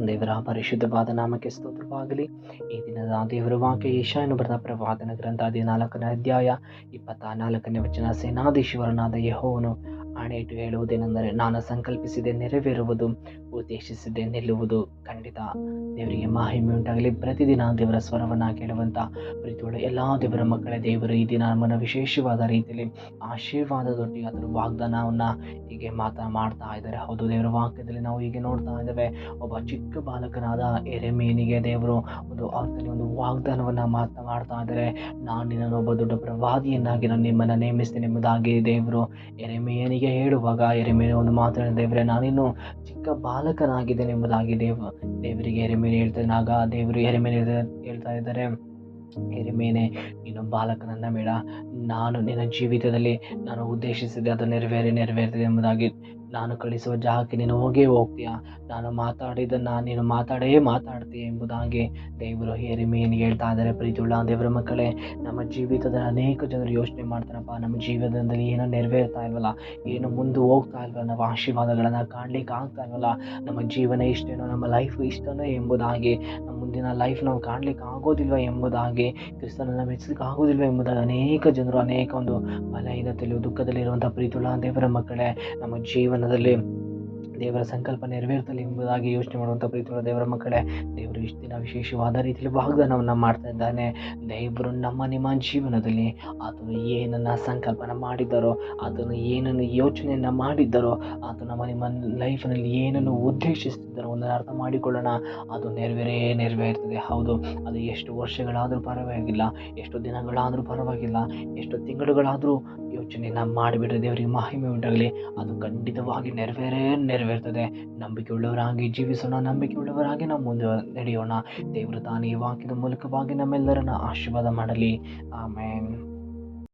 ದೇವರ ಪರಿಶುದ್ಧವಾದ ನಾಮಕ್ಕೆ ಸ್ತೋತ್ರವಾಗಲಿ. ಈ ದಿನದ ದೇವರ ವಾಕ್ಯ ಯೆಶಾಯನು ಬರೆದ ಪ್ರವಾದನ ಗ್ರಂಥ 14ನೇ ಅಧ್ಯಾಯ 24ನೇ ವಚನ. ಸೇನಾಧೀಶ್ವರನಾದ ಯೆಹೋವನು ಆಣೆಯಿಟ್ಟು ಹೇಳುವುದೇನೆಂದರೆ, ನಾನು ಸಂಕಲ್ಪಿಸಿದೆ ನೆರವೇರುವುದು, ಉದ್ದೇಶಿಸಿದೆ ನಿಲ್ಲುವುದು. ಖಂಡಿತ ದೇವರಿಗೆ ಮಹಿಮೆ ಉಂಟಾಗಲಿ. ಪ್ರತಿದಿನ ದೇವರ ಸ್ವರವನ್ನು ಕೇಳುವಂಥ ಪ್ರೀತಿಯುಳ್ಳ ಎಲ್ಲ ದೇವರ ಮಕ್ಕಳೇ, ದೇವರು ಈ ದಿನ ನಮ್ಮನ್ನು ವಿಶೇಷವಾದ ರೀತಿಯಲ್ಲಿ ಆಶೀರ್ವಾದದೊಟ್ಟಿಗೆ ಅದರ ವಾಗ್ದಾನವನ್ನು ಹೀಗೆ ಮಾಡ್ತಾ ಇದ್ದಾರೆ. ಹೌದು, ದೇವರ ವಾಕ್ಯದಲ್ಲಿ ನಾವು ಹೀಗೆ ನೋಡ್ತಾ ಇದ್ದೇವೆ. ಒಬ್ಬ ಚಿಕ್ಕ ಬಾಲಕನಾದ ಯೆರೆಮೀಯನಿಗೆ ದೇವರು ಒಂದು ವಾಗ್ದಾನವನ್ನು ಮಾಡ್ತಾ ಇದ್ದಾರೆ. ನಾನು ನಿನ್ನನ್ನು ಒಬ್ಬ ದೊಡ್ಡ ಪ್ರವಾದಿಯನ್ನಾಗಿ ನಾನು ನಿಮ್ಮನ್ನು ನೇಮಿಸ್ತೇನೆ ಎಂಬುದಾಗಿ ದೇವರು ಯೆರೆಮೀಯನಿಗೆ ಹೇಳುವಾಗ, ಯೆರೆಮೀಯನ ಒಂದು ಮಾತನ್ನು, ದೇವರೇ ನಾನಿನ್ನು ಚಿಕ್ಕ ಬಾಲಕನಾಗಿದ್ದೇನೆ ಎಂಬುದಾಗಿ ದೇವರಿಗೆ ಯೆರೆಮೀಯ ಹೇಳ್ತಾನೆ. ಆಗ ದೇವರು ಯೆರೆಮೀಯ ಹೇಳ್ತಾ ಇದ್ದಾರೆ, ಯೆರೆಮೀಯನೇ, ನೀನು ಬಾಲಕನನ್ನ ಬೇಡ, ನಾನು ನಿನ್ನ ಜೀವಿತದಲ್ಲಿ ನಾನು ಉದ್ದೇಶಿಸಿದೆ ಅದು ನೆರವೇರ್ತದೆ ಎಂಬುದಾಗಿ. ನಾನು ಕಳಿಸುವ ಜಾಗಕ್ಕೆ ನೀನು ಹೋಗ್ತೀಯಾ, ನಾನು ಮಾತಾಡಿದ್ದನ್ನು ನೀನು ಮಾತಾಡ್ತೀಯ ಎಂಬುದಾಗಿ ದೇವರು ಯೆರೆಮೀಯನಿಗೆ ಹೇಳ್ತಾ ಇದ್ದಾರೆ. ಪ್ರೀತಿಯುಳ್ಳ ದೇವರ ಮಕ್ಕಳೇ, ನಮ್ಮ ಜೀವಿತದಲ್ಲಿ ಅನೇಕ ಜನರು ಯೋಚನೆ ಮಾಡ್ತಾರಪ್ಪ, ನಮ್ಮ ಜೀವನದಲ್ಲಿ ಏನೋ ನೆರವೇರ್ತಾ ಇಲ್ವಲ್ಲ, ಏನು ಮುಂದೆ ಹೋಗ್ತಾ ಇಲ್ವಲ್ಲ, ನಾವು ಆಶೀರ್ವಾದಗಳನ್ನು ಕಾಣಲಿಕ್ಕೆ ಆಗ್ತಾ ಇಲ್ವಲ್ಲ, ನಮ್ಮ ಜೀವನ ಇಷ್ಟೇನೋ, ನಮ್ಮ ಲೈಫ್ ಇಷ್ಟನೋ ಎಂಬುದಾಗಿ, ನಮ್ಮ ಮುಂದಿನ ಲೈಫ್ ನಾವು ಕಾಣಲಿಕ್ಕೆ ಆಗೋದಿಲ್ವ ಎಂಬುದಾಗಿ, ಕ್ರಿಸ್ತನನ್ನು ಮೆಚ್ಚಲಿಕ್ಕೆ ಆಗೋದಿಲ್ವ ಎಂಬುದಾಗಿ ಅನೇಕ ಜನರು ಅನೇಕ ಒಂದು ಬಲಹೀನತೆಯಲ್ಲಿ ದುಃಖದಲ್ಲಿರುವಂಥ ಪ್ರೀತಿಯುಳ್ಳ ದೇವರ ಮಕ್ಕಳೇ, ನಮ್ಮ ಜೀವನದಲ್ಲಿ ದೇವರ ಸಂಕಲ್ಪ ನೆರವೇರ್ತಲಿ ಎಂಬುದಾಗಿ ಯೋಚನೆ ಮಾಡುವಂಥ ಪ್ರೀತಿಯುಳ್ಳ ದೇವರ ಮಕ್ಕಳೇ, ದೇವರು ಇಷ್ಟು ದಿನ ವಿಶೇಷವಾದ ರೀತಿಯಲ್ಲಿ ವಾಗ್ದಾನವನ್ನು ಮಾಡ್ತಾ ಇದ್ದಾನೆ. ದೇವರು ನಿಮ್ಮ ಜೀವನದಲ್ಲಿ ಆತನು ಏನನ್ನು ಸಂಕಲ್ಪನ ಮಾಡಿದ್ದಾರೋ, ಆತನು ಏನನ್ನು ಯೋಚನೆಯನ್ನು ಮಾಡಿದ್ದಾರೋ, ಆತನು ನಿಮ್ಮ ಲೈಫ್ನಲ್ಲಿ ಏನನ್ನು ಉದ್ದೇಶಿಸ್ತಿದ್ದಾರೋ ಒಂದನ್ನು ಅರ್ಥ ಮಾಡಿಕೊಳ್ಳೋಣ. ಅದು ನೆರವೇರ್ತದೆ. ಹೌದು, ಅದು ಎಷ್ಟು ವರ್ಷಗಳಾದರೂ ಪರವಾಗಿಲ್ಲ, ಎಷ್ಟು ದಿನಗಳಾದರೂ ಪರವಾಗಿಲ್ಲ, ಎಷ್ಟು ತಿಂಗಳುಗಳಾದರೂ ಯೋಚನೆಯನ್ನು ಮಾಡಿಬಿಟ್ರೆ ದೇವರಿಗೆ ಮಹಿಮೆ ಉಂಟಾಗಲಿ, ಅದು ಖಂಡಿತವಾಗಿ ನೆರವೇರ್ತದೆ. ನಂಬಿಕೆ ಉಳ್ಳವರಾಗಿ ಜೀವಿಸೋಣ, ನಂಬಿಕೆ ಉಳ್ಳವರಾಗಿ ನಾವು ಮುಂದೆ ನಡೆಯೋಣ. ದೇವರು ತಾನೇ ಈ ವಾಕ್ಯದ ಮೂಲಕವಾಗಿ ನಮ್ಮೆಲ್ಲರನ್ನ ಆಶೀರ್ವಾದ ಮಾಡಲಿ. ಆಮೇನ್.